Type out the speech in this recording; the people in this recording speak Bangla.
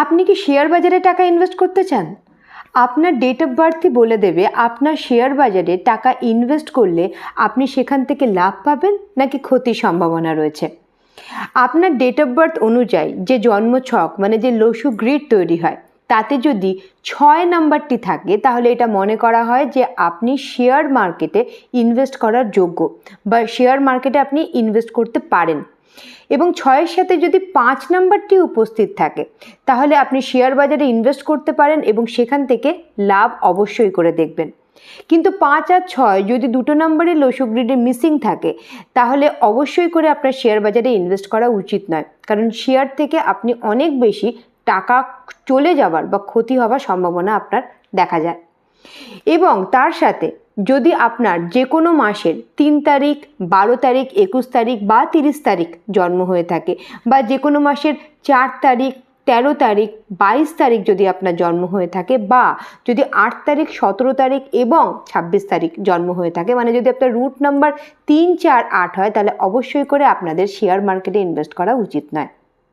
আপনি কি শেয়ার বাজারে টাকা ইনভেস্ট করতে চান? আপনার ডেট অফ বার্থই বলে দেবে আপনার শেয়ার বাজারে টাকা ইনভেস্ট করলে আপনি সেখান থেকে লাভ পাবেন নাকি ক্ষতির সম্ভাবনা রয়েছে। আপনার ডেট অফ বার্থ অনুযায়ী যে জন্মছক মানে যে লসু গ্রিড তৈরি হয় তাতে যদি 6 নাম্বারটি থাকে তাহলে এটা মনে করা হয় যে আপনি শেয়ার মার্কেটে ইনভেস্ট করার যোগ্য বা শেয়ার মার্কেটে আপনি ইনভেস্ট করতে পারেন। এবং 6-এর সাথে যদি 5 নাম্বারটি উপস্থিত থাকে তাহলে আপনি শেয়ার বাজারে ইনভেস্ট করতে পারেন এবং সেখান থেকে লাভ অবশ্যই করে দেখবেন। কিন্তু 5 আর 6 যদি দুটো নাম্বারের লসু গ্রিডে মিসিং থাকে তাহলে অবশ্যই করে আপনার শেয়ার বাজারে ইনভেস্ট করা উচিত নয়, কারণ শেয়ার থেকে আপনি অনেক বেশি টাকা চলে যাওয়ার বা ক্ষতি হওয়ার সম্ভাবনা আপনার দেখা যায়। এবং তার সাথে যদি আপনার যে কোনো মাসের 3 তারিখ, 12 তারিখ, 21 তারিখ বা 30 তারিখ জন্ম হয়ে থাকে বা যে কোনো মাসের 4 তারিখ, 13 তারিখ, 22 তারিখ যদি আপনার জন্ম হয়ে থাকে বা যদি 8 তারিখ, 17 তারিখ এবং 26 তারিখ জন্ম হয়ে থাকে, মানে যদি আপনার রুট নাম্বার 3, 4, 8 হয়, তাহলে অবশ্যই করে আপনাদের শেয়ার মার্কেটে ইনভেস্ট করা উচিত নয়।